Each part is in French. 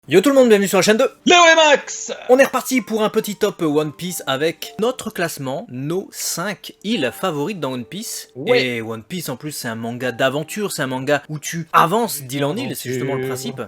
Yo tout le monde, bienvenue sur la chaîne de Léo et Max. On est reparti pour un petit top One Piece avec notre classement, nos 5 îles favorites dans One Piece. Ouais. Et One Piece en plus c'est un manga d'aventure, c'est un manga où tu avances d'île en île, c'est justement le principe.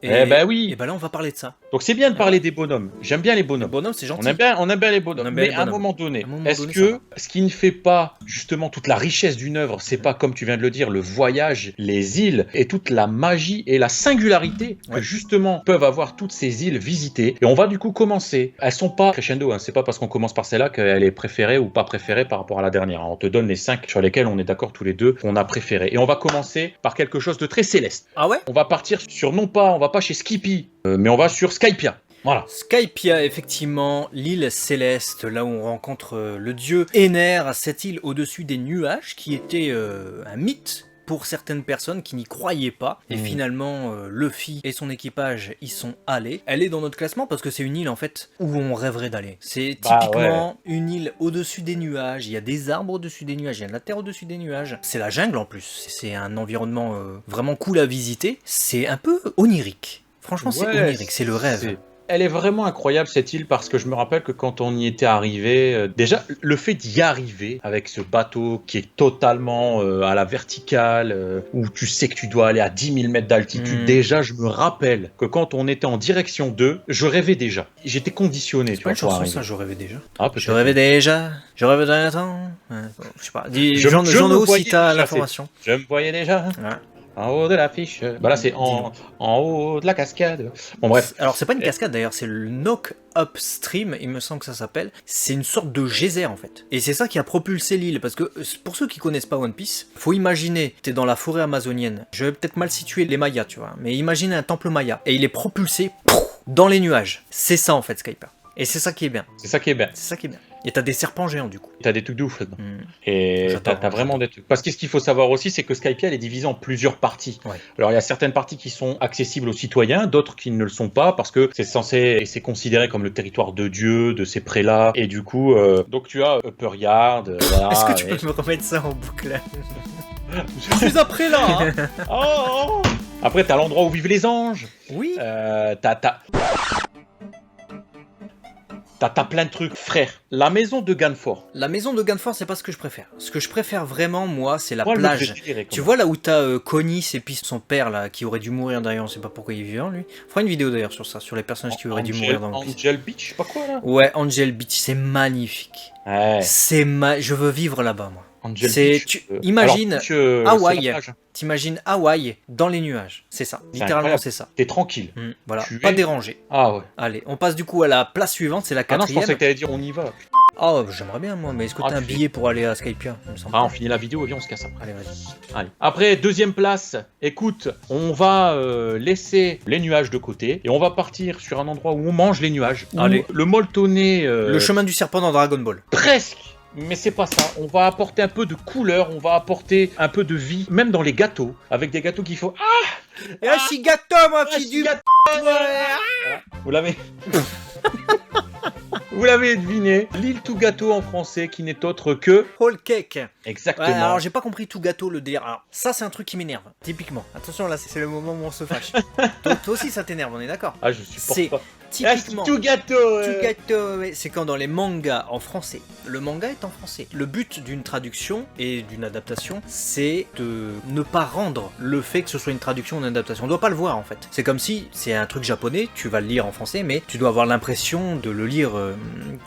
Eh ben oui. Et ben là on va parler de ça. Donc c'est bien de parler des bonhommes. J'aime bien les bonhommes. Bonhomme c'est gentil. On aime bien les bonhommes. On aime bien Mais les à un bonhommes. moment donné, est-ce ça que va. ce qui ne fait pas justement toute la richesse d'une œuvre, c'est pas comme tu viens de le dire, le voyage, les îles et toute la magie et la singularité que justement peuvent avoir toutes ces îles visitées. Et on va du coup commencer. Elles sont pas crescendo, hein. C'est pas parce qu'on commence par celle-là qu'elle est préférée ou pas préférée par rapport à la dernière. On te donne les 5 sur lesquels on est d'accord tous les deux qu'on a préféré. Et on va commencer par quelque chose de très céleste. Ah ouais. On va partir sur on va pas chez Skippy, mais on va sur Skypiea. Voilà. Skypiea, effectivement, l'île céleste, là où on rencontre le dieu Ener, cette île au-dessus des nuages, qui était un mythe pour certaines personnes qui n'y croyaient pas. Et finalement, Luffy et son équipage y sont allés. Elle est dans notre classement parce que c'est une île, en fait, où on rêverait d'aller. C'est typiquement une île au-dessus des nuages. Il y a des arbres au-dessus des nuages, il y a de la terre au-dessus des nuages. C'est la jungle, en plus. C'est un environnement vraiment cool à visiter. C'est un peu onirique. Franchement, c'est onirique, c'est le rêve. Elle est vraiment incroyable cette île parce que je me rappelle que quand on y était arrivé, déjà le fait d'y arriver avec ce bateau qui est totalement à la verticale, où tu sais que tu dois aller à 10 000 mètres d'altitude, déjà je me rappelle que quand on était en direction d'eux, je rêvais déjà. J'étais conditionné. C'est pas une chanson ça, je rêvais déjà. Ah, je rêvais déjà, je rêvais d'un temps. Je sais pas, dis Jean de haut si t'as l'information. Je me voyais déjà. Ouais. En haut de l'affiche. Bah là, c'est en haut de la cascade. Bon, bref. Alors, c'est pas une cascade d'ailleurs, c'est le Knock Upstream, il me semble que ça s'appelle. C'est une sorte de geyser en fait. Et c'est ça qui a propulsé l'île. Parce que pour ceux qui connaissent pas One Piece, faut imaginer, t'es dans la forêt amazonienne. Je vais peut-être mal situer les Mayas, tu vois. Mais imagine un temple Maya. Et il est propulsé dans les nuages. C'est ça en fait, Skypiea. Et c'est ça qui est bien. C'est ça qui est bien. C'est ça qui est bien. Et t'as des serpents géants du coup. T'as des trucs de ouf là-dedans. Et t'as vraiment des trucs. Parce que ce qu'il faut savoir aussi, c'est que Skypiea elle est divisée en plusieurs parties. Ouais. Alors il y a certaines parties qui sont accessibles aux citoyens, d'autres qui ne le sont pas parce que c'est censé et c'est considéré comme le territoire de Dieu, de ses prélats. Et du coup, donc tu as Upper Yard. Voilà, est-ce que tu peux me remettre ça en boucle? Je suis après là. Hein. Après t'as l'endroit où vivent les anges. Oui. T'as plein de trucs, frère. La maison de Ganfort. La maison de Ganfort, c'est pas ce que je préfère. Ce que je préfère vraiment, moi, c'est la plage. Tu vois là où t'as Conis et puis son père là, qui aurait dû mourir d'ailleurs, on sait pas pourquoi il est vivant lui. On fera une vidéo d'ailleurs sur ça, sur les personnages qui auraient dû mourir dans le Angel Beach, je sais pas quoi là. Ouais, Angel Beach, c'est magnifique. Ouais. Je veux vivre là-bas, moi. Imagine Hawaï. T'imagines Hawaï dans les nuages. C'est ça. Littéralement, c'est ça. T'es tranquille. Voilà. Pas dérangé. Ah ouais. Allez, on passe du coup à la place suivante. C'est la quatrième. Ah non, je pensais que t'allais dire on y va. Oh, j'aimerais bien moi. Mais est-ce que t'as un billet pour aller à Skypiea? On finit la vidéo et on se casse après. Allez, vas-y. Allez. Après, deuxième place. Écoute, on va laisser les nuages de côté et on va partir sur un endroit où on mange les nuages. Allez. Le molletonné. Le chemin du serpent dans Dragon Ball. Presque. Mais c'est pas ça, on va apporter un peu de couleur, on va apporter un peu de vie, même dans les gâteaux, avec des gâteaux qu'il faut... je suis gâteau, moi, fille du... Vous l'avez... Vous l'avez deviné, l'île tout gâteau en français qui n'est autre que... Whole cake. Exactement. Ouais, alors j'ai pas compris tout gâteau, le délire. Alors, ça c'est un truc qui m'énerve, typiquement. Attention là, c'est le moment où on se fâche. toi aussi ça t'énerve, on est d'accord? Ah, je supporte pas. Typiquement, tout gâteau. Tout gâteau, ouais. C'est quand dans les mangas en français, le manga est en français. Le but d'une traduction et d'une adaptation, c'est de ne pas rendre le fait que ce soit une traduction ou une adaptation. On doit pas le voir en fait. C'est comme si c'est un truc japonais, tu vas le lire en français, mais tu dois avoir l'impression de le lire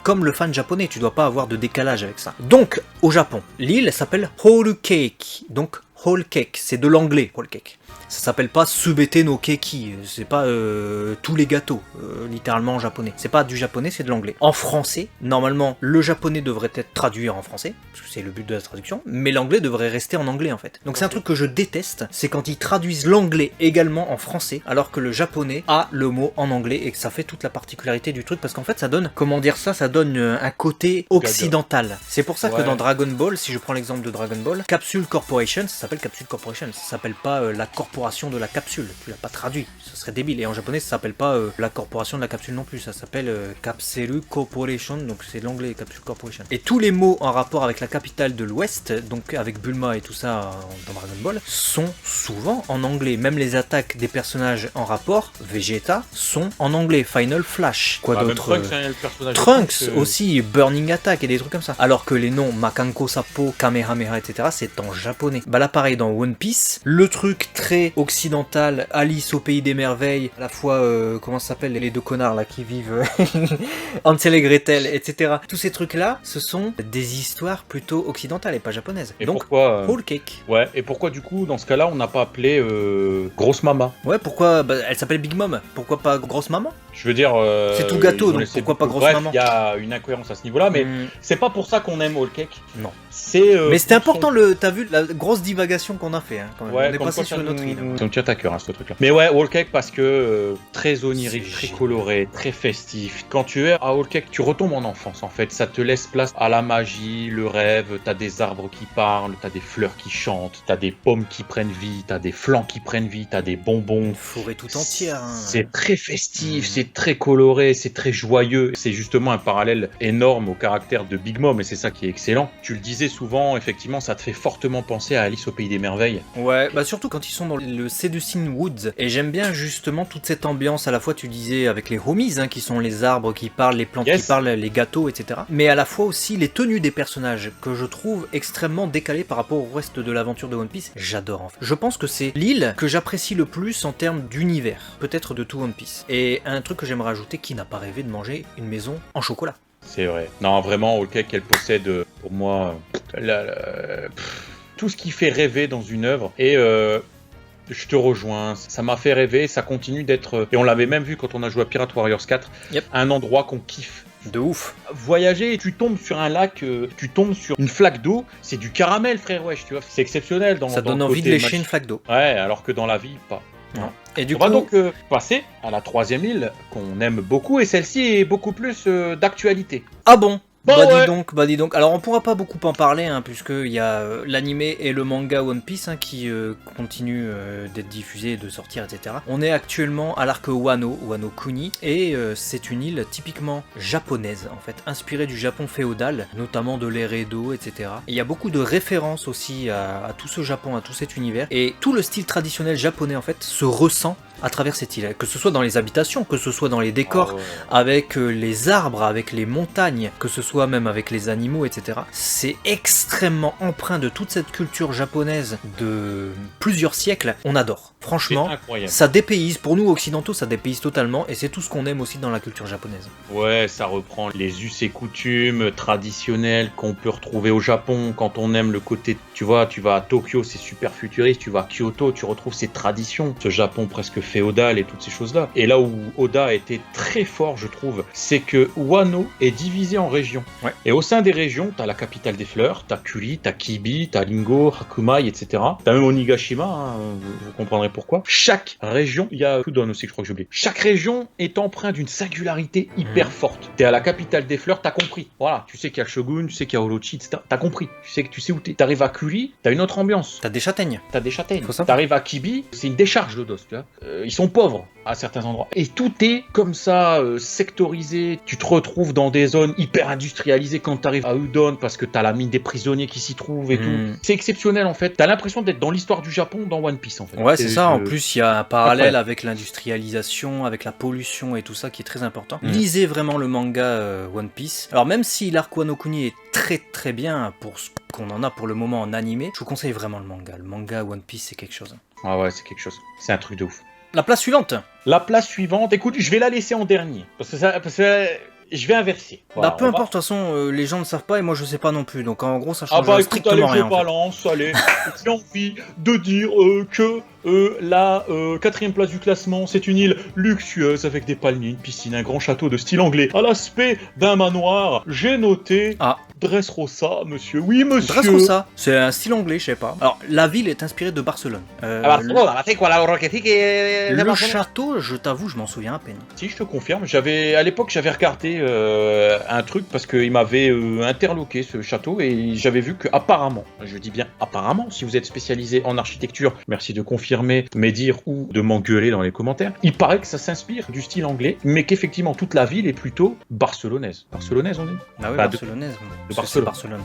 comme le fan japonais. Tu dois pas avoir de décalage avec ça. Donc, au Japon, l'île s'appelle Whole Cake. Donc, Whole Cake, c'est de l'anglais, Whole Cake. Ça s'appelle pas Subete no Keki, c'est pas tous les gâteaux, littéralement en japonais. C'est pas du japonais, c'est de l'anglais. En français, normalement, le japonais devrait être traduit en français, parce que c'est le but de la traduction, mais l'anglais devrait rester en anglais en fait. Donc c'est un truc que je déteste, c'est quand ils traduisent l'anglais également en français, alors que le japonais a le mot en anglais, et que ça fait toute la particularité du truc, parce qu'en fait ça donne, comment dire ça, ça donne un côté occidental. C'est pour ça que dans Dragon Ball, si je prends l'exemple de Dragon Ball, Capsule Corporation, ça s'appelle Capsule Corporation, ça s'appelle pas la corporation corporation de la capsule. Tu l'as pas traduit, ça serait débile. Et en japonais, ça s'appelle pas la corporation de la capsule non plus, ça s'appelle Capsule Corporation, donc c'est l'anglais Capsule Corporation. Et tous les mots en rapport avec la capitale de l'Ouest, donc avec Bulma et tout ça dans Dragon Ball, sont souvent en anglais. Même les attaques des personnages en rapport, Vegeta, sont en anglais. Final Flash, quoi d'autre, Trunks aussi, Burning Attack et des trucs comme ça. Alors que les noms Makanko Sappo, Kamehameha, etc., c'est en japonais. Bah là pareil dans One Piece, le truc très occidental, Alice au pays des merveilles, à la fois comment ça s'appelle les deux connards là qui vivent Hansel et Gretel, etc. Tous ces trucs là, ce sont des histoires plutôt occidentales et pas japonaises. Et donc pourquoi whole cake. Ouais, et pourquoi du coup dans ce cas-là on n'a pas appelé Grosse Mama? Ouais, pourquoi elle s'appelle Big Mom, pourquoi pas Grosse Maman? Je veux dire, c'est tout gâteau, donc pourquoi pas Grosse Maman? Il y a une incohérence à ce niveau-là, mais c'est pas pour ça qu'on aime Whole Cake. Non. Mais c'était important, t'as vu la grosse divagation qu'on a fait, hein, quand même. Ouais, on est passé sur une autre île. Ça me tient à cœur, hein, ce truc-là. Mais ouais, Whole Cake parce que très onirique, très coloré, très festif. Quand tu es à Whole Cake, tu retombes en enfance, en fait. Ça te laisse place à la magie, le rêve. T'as des arbres qui parlent, t'as des fleurs qui chantent, t'as des pommes qui prennent vie, t'as des flancs qui prennent vie, t'as des bonbons. Une forêt tout entière. Hein. C'est très festif, c'est très coloré, c'est très joyeux. C'est justement un parallèle énorme au caractère de Big Mom, et c'est ça qui est excellent. Tu le disais souvent, effectivement, ça te fait fortement penser à Alice au Pays des Merveilles. Ouais, bah surtout quand ils sont dans le Seducing Woods. Et j'aime bien justement toute cette ambiance, à la fois tu disais avec les homies, hein, qui sont les arbres qui parlent, les plantes qui parlent, les gâteaux, etc. Mais à la fois aussi les tenues des personnages, que je trouve extrêmement décalées par rapport au reste de l'aventure de One Piece. J'adore en fait. Je pense que c'est l'île que j'apprécie le plus en termes d'univers, peut-être de tout One Piece. Et un truc que j'aimerais ajouter, qui n'a pas rêvé de manger une maison en chocolat. C'est vrai. Non, vraiment, Whole Cake, elle possède, pour moi, tout ce qui fait rêver dans une œuvre. Et je te rejoins, ça m'a fait rêver, ça continue d'être... Et on l'avait même vu quand on a joué à Pirate Warriors 4, un endroit qu'on kiffe. De ouf. Voyager, tu tombes sur un lac, tu tombes sur une flaque d'eau, c'est du caramel, frère, wesh, tu vois. C'est exceptionnel. Ça donne envie de lécher une flaque d'eau. Ouais, alors que dans la vie, pas. Non. Et du on va donc passer à la troisième île qu'on aime beaucoup, et celle-ci est beaucoup plus d'actualité. Ah bon? Bah dis donc. Alors on pourra pas beaucoup en parler, hein, puisqu'il y a l'animé et le manga One Piece, hein, qui continuent d'être diffusés, de sortir, etc. On est actuellement à l'arc Wano Kuni, et c'est une île typiquement japonaise, en fait, inspirée du Japon féodal, notamment de l'ère Edo, etc. Il y a beaucoup de références aussi à tout ce Japon, à tout cet univers, et tout le style traditionnel japonais, en fait, se ressent à travers cette île, que ce soit dans les habitations, que ce soit dans les décors, avec les arbres, avec les montagnes, que ce soit même avec les animaux, etc. C'est extrêmement empreint de toute cette culture japonaise de plusieurs siècles. On adore. Franchement, ça dépayse. Pour nous occidentaux, ça dépayse totalement, et c'est tout ce qu'on aime aussi dans la culture japonaise. Ouais, ça reprend les us et coutumes traditionnels qu'on peut retrouver au Japon. Quand on aime le côté, tu vois, tu vas à Tokyo, c'est super futuriste, tu vas à Kyoto, tu retrouves ces traditions, ce Japon presque féodal et toutes ces choses-là. Et là où Oda a été très fort, je trouve, c'est que Wano est divisé en régions. Ouais. Et au sein des régions, t'as la capitale des fleurs, t'as Kuri, t'as Kibi, t'as Lingo, Hakumai, etc. T'as même Onigashima, hein, vous comprendrez pourquoi. Chaque région, il y a Kudon aussi, je crois que j'ai oublié. Chaque région est empreinte d'une singularité hyper forte. T'es à la capitale des fleurs, t'as compris. Voilà, tu sais qu'il y a le Shogun, tu sais qu'il y a Orochi, etc. T'as compris. Tu sais où t'es. T'arrives à Kuri, t'as une autre ambiance. T'as des châtaignes. T'arrives à Kibi, c'est une décharge d'Odos, tu vois. Ils sont pauvres à certains endroits. Et tout est comme ça, sectorisé. Tu te retrouves dans des zones hyper industrialisées quand t'arrives à Udon, parce que t'as la mine des prisonniers qui s'y trouvent et tout. C'est exceptionnel, en fait. T'as l'impression d'être dans l'histoire du Japon dans One Piece, en fait. Ouais, c'est ça. En plus, il y a un parallèle avec l'industrialisation, avec la pollution et tout ça qui est très important. Lisez vraiment le manga One Piece. Alors, même si l'arc Wano Kuni est très très bien pour ce qu'on en a pour le moment en animé, je vous conseille vraiment le manga. Le manga One Piece, c'est quelque chose. Ah ouais, c'est quelque chose. C'est un truc de ouf. La place suivante. La place suivante, écoute, je vais la laisser en dernier. Parce que je vais inverser. Voilà, peu importe, de toute façon, les gens ne savent pas et moi je sais pas non plus. Donc en gros, ça change strictement rien. Je balance, allez. J'ai envie de dire que la 4ème place du classement, c'est une île luxueuse avec des palmiers, une piscine, un grand château de style anglais à l'aspect d'un manoir. J'ai noté Dressrosa, monsieur. Oui, monsieur. Dressrosa, c'est un style anglais, je sais pas. Alors, la ville est inspirée de Barcelone. Le château, je t'avoue, je m'en souviens à peine. Si, je te confirme. À l'époque, j'avais regardé un truc parce qu'il m'avait interloqué ce château et j'avais vu que apparemment, je dis bien apparemment, si vous êtes spécialisé en architecture, merci de confirmer. confirmer, me dire ou de m'engueuler dans les commentaires. Il paraît que ça s'inspire du style anglais, mais qu'effectivement toute la ville est plutôt barcelonaise. Barcelonaise, on dit. Ah oui, Bah, barcelonaise. de C'est Barcelone.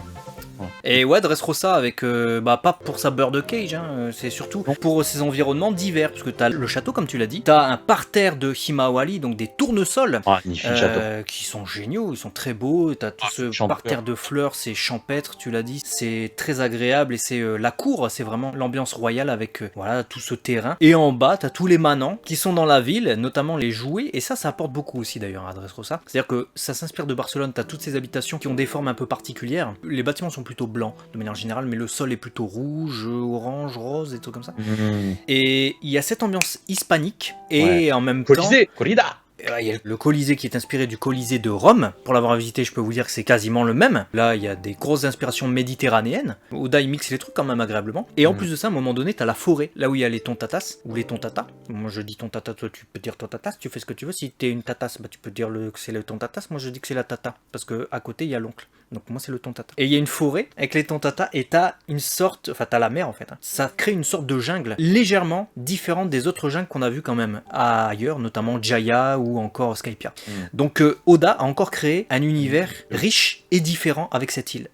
Et ouais, Dressrosa avec, pas pour sa birdcage, c'est surtout pour ses environnements divers, parce que t'as le château comme tu l'as dit, t'as un parterre de Himawari, donc des tournesols, Magnifique château. qui sont géniaux, ils sont très beaux, t'as tout ce champêtre. parterre de fleurs, c'est champêtre, tu l'as dit, c'est très agréable, et c'est la cour, c'est vraiment l'ambiance royale avec voilà tout ce terrain. Et en bas, t'as tous les manants qui sont dans la ville, notamment les jouets, et ça apporte beaucoup aussi d'ailleurs à Dressrosa. C'est-à-dire que ça s'inspire de Barcelone, t'as toutes ces habitations qui ont des formes un peu particulières. Les bâtiments sont plutôt blancs de manière générale, mais le sol est plutôt rouge, orange, rose, et des trucs comme ça. Et il y a cette ambiance hispanique, et en même temps... Corrida. Il y a le Colisée qui est inspiré du Colisée de Rome. Pour l'avoir visité, je peux vous dire que c'est quasiment le même. Là, il y a des grosses inspirations méditerranéennes. Oda, il mixe les trucs quand même agréablement. Et en plus de ça, à un moment donné, t'as la forêt, là où il y a les tontatas, ou les tontatas. Moi, je dis tontata, toi, tu peux dire tontatas, tu fais ce que tu veux. Si t'es une tatas, bah, tu peux dire que c'est le tontatas. Moi, je dis que c'est la tata, parce que à côté, il y a l'oncle. Donc moi, c'est le tontata. Et il y a une forêt avec les tontatas, et t'as une sorte... Enfin, t'as la mer, en fait. Ça crée une sorte de jungle légèrement différente des autres jungles qu'on a vu quand même ailleurs, notamment Jaya ou encore Skypiea. Donc Oda a encore créé un univers riche et différent avec cette île.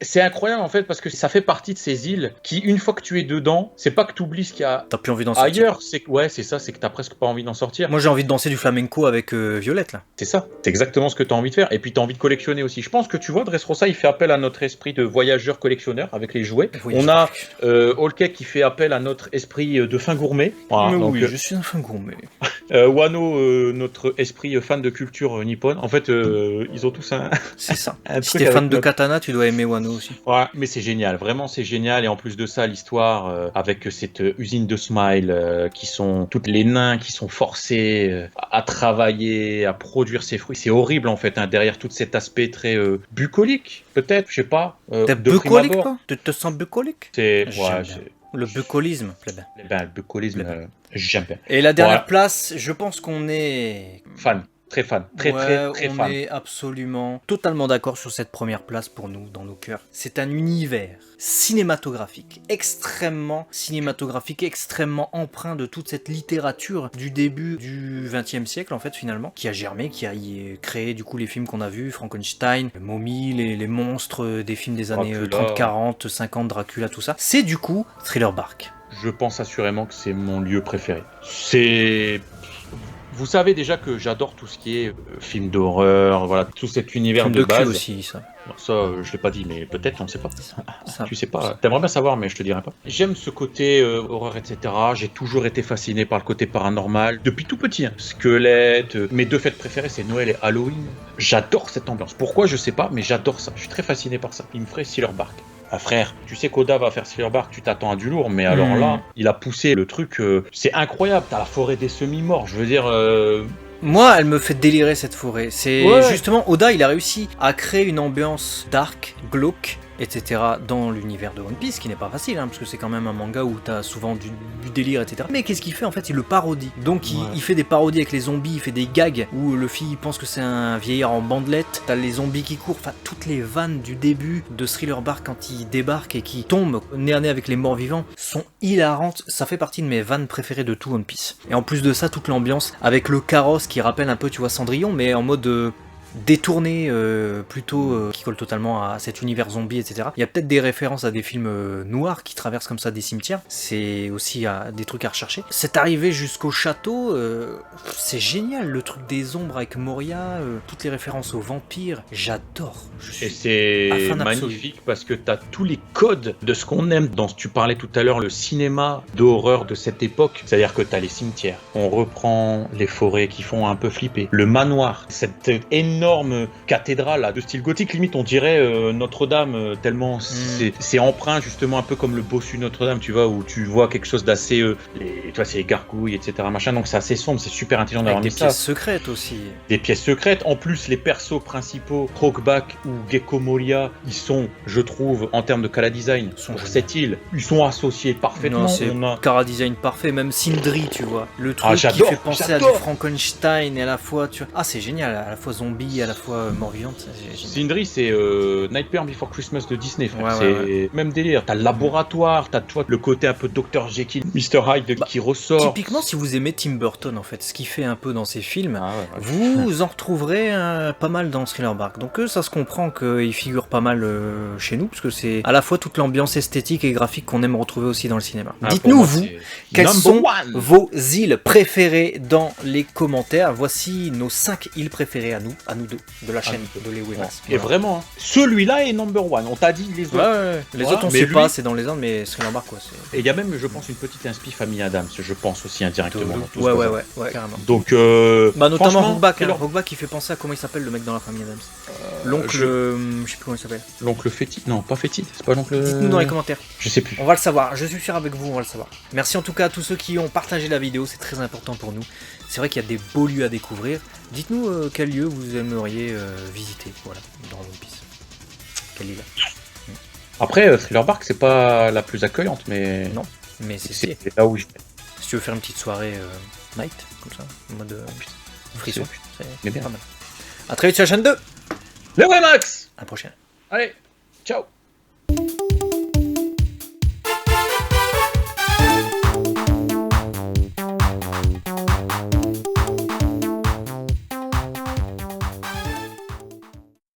C'est incroyable en fait parce que ça fait partie de ces îles qui, une fois que tu es dedans, c'est pas que tu oublies ce qu'il y a t'as plus envie d'en sortir. Ailleurs, c'est que t'as presque pas envie d'en sortir. Moi j'ai envie de danser du flamenco avec Violette là. C'est ça, c'est exactement ce que t'as envie de faire et puis t'as envie de collectionner aussi. Je pense que tu vois, Dressrosa il fait appel à notre esprit de voyageur collectionneur avec les jouets. On a Holkek qui fait appel à notre esprit de fin gourmet. Voilà, mais donc, oui, je suis un fin gourmet. Wano, notre esprit fan de culture nippone. En fait, ils ont tous un. C'est ça. Si t'es fan de katana, tu dois aimer Wano aussi. Ouais, mais c'est génial, vraiment c'est génial. Et en plus de ça, l'histoire avec cette usine de Smile, qui sont toutes les nains qui sont forcés à travailler, à produire ces fruits. C'est horrible en fait, derrière tout cet aspect très bucolique, peut-être, je sais pas. T'es bucolique, toi? Tu te sens bucolique? Le bucolisme, le bucolisme, j'aime bien. Et la dernière place, je pense qu'on est... Fan. Très fan, très fan. On est absolument, totalement d'accord sur cette première place pour nous, dans nos cœurs. C'est un univers cinématographique, extrêmement empreint de toute cette littérature du début du XXe siècle, en fait, finalement, qui a germé, qui a créé, du coup, les films qu'on a vus, Frankenstein, Mommy, les monstres des films des années 30, 40, 50, Dracula, tout ça. C'est, du coup, Thriller Bark. Je pense assurément que c'est mon lieu préféré. Vous savez déjà que j'adore tout ce qui est film d'horreur, voilà, tout cet univers film de base. Cul aussi, ça. Alors ça, je l'ai pas dit, mais peut-être, on ne sait pas. Tu sais pas. T'aimerais bien savoir, mais je te dirai pas. J'aime ce côté horreur, etc. J'ai toujours été fasciné par le côté paranormal depuis tout petit. Squelette. Mes deux fêtes préférées, c'est Noël et Halloween. J'adore cette ambiance. Pourquoi, je sais pas, mais j'adore ça. Je suis très fasciné par ça. Il me ferait Thriller Bark. Ah frère, tu sais qu'Oda va faire Thriller Bark, tu t'attends à du lourd, mais alors là, il a poussé le truc, c'est incroyable, t'as la forêt des semi-morts, je veux dire... Moi, elle me fait délirer cette forêt, c'est justement, Oda, il a réussi à créer une ambiance dark, glauque, etc. dans l'univers de One Piece, qui n'est pas facile, parce que c'est quand même un manga où t'as souvent du délire, etc. Mais qu'est-ce qu'il fait en fait? Il le parodie. Donc il fait des parodies avec les zombies, il fait des gags où le fille pense que c'est un vieillard en bandelette, t'as les zombies qui courent, enfin toutes les vannes du début de Thriller Bark quand il débarque et qui tombe nez à nez avec les morts vivants sont hilarantes. Ça fait partie de mes vannes préférées de tout One Piece. Et en plus de ça, toute l'ambiance avec le carrosse qui rappelle un peu, tu vois, Cendrillon, mais en mode... détourné plutôt qui colle totalement à cet univers zombie, etc. Il y a peut-être des références à des films noirs qui traversent comme ça des cimetières, c'est aussi des trucs à rechercher. Cette arrivée jusqu'au château, c'est génial, le truc des ombres avec Moria, toutes les références aux vampires, j'adore. Et c'est magnifique parce que t'as tous les codes de ce qu'on aime dans ce que tu parlais tout à l'heure, le cinéma d'horreur de cette époque, c'est-à-dire que t'as les cimetières, on reprend les forêts qui font un peu flipper, le manoir, cette énorme cathédrale là, de style gothique, limite on dirait Notre-Dame, tellement c'est empreint justement un peu comme le bossu Notre-Dame, tu vois, où tu vois quelque chose d'assez tu vois, c'est les gargouilles, etc. machin, donc c'est assez sombre, c'est super intelligent d'avoir mis ça. Des pièces secrètes aussi. Des pièces secrètes, en plus les persos principaux, Croakback ou Gecko Moria, ils sont, je trouve, en termes de chara design, pour cette île, ils sont associés parfaitement. Non, c'est chara design parfait, même Sindri, tu vois, le truc qui fait penser à du Frankenstein et à la fois, tu vois, c'est génial, à la fois zombie, vie à la fois mort-vivante. Sindri, c'est Nightmare Before Christmas de Disney, frère. Ouais, c'est ouais. même délire. T'as le laboratoire, t'as toi le côté un peu Dr Jekyll, Mr Hyde qui ressort. Typiquement, si vous aimez Tim Burton, en fait, ce qu'il fait un peu dans ses films, Ah ouais. vous en retrouverez pas mal dans Thriller Bark. Donc ça se comprend qu'il figure pas mal chez nous, parce que c'est à la fois toute l'ambiance esthétique et graphique qu'on aime retrouver aussi dans le cinéma. Ah, Dites-nous, pour moi, vous, c'est quelles number sont one. vos îles préférées dans les commentaires. Voici nos 5 îles préférées à nous deux, de la chaîne de Léo et Max. Et vraiment, hein, celui-là est number one. On t'a dit les autres. Ouais. Les Voilà, autres, on mais sait lui- pas, c'est dans les Indes, mais Thriller Bark, quoi. Et il y a même, je pense, une petite inspi famille Adams, je pense aussi indirectement. dans tout ce Ouais, bazar. ouais, carrément. Donc, Bah notamment franchement, Rookback, Thriller- Rookback qui fait penser à comment il s'appelle le mec dans la famille Adams. L'oncle, je sais plus comment il s'appelle. l'oncle Fétide. Non, pas Fétide, c'est pas l'oncle. Dites-nous dans les commentaires. Je sais plus. On va le savoir, je suis sûr avec vous, on va le savoir. Merci en tout cas à tous ceux qui ont partagé la vidéo, c'est très important pour nous. C'est vrai qu'il y a des beaux lieux à découvrir. Dites-nous quel lieu vous aimeriez visiter, voilà, dans One Piece. Quelle île? Après, Thriller Bark, c'est pas la plus accueillante, mais. Non, mais c'est stylé. C'est là où je. Si tu veux faire une petite soirée night, comme ça, en mode frisson, Mais c'est bien. pas mal. A très vite sur la chaîne 2. Le Max. À la prochaine. Allez, ciao.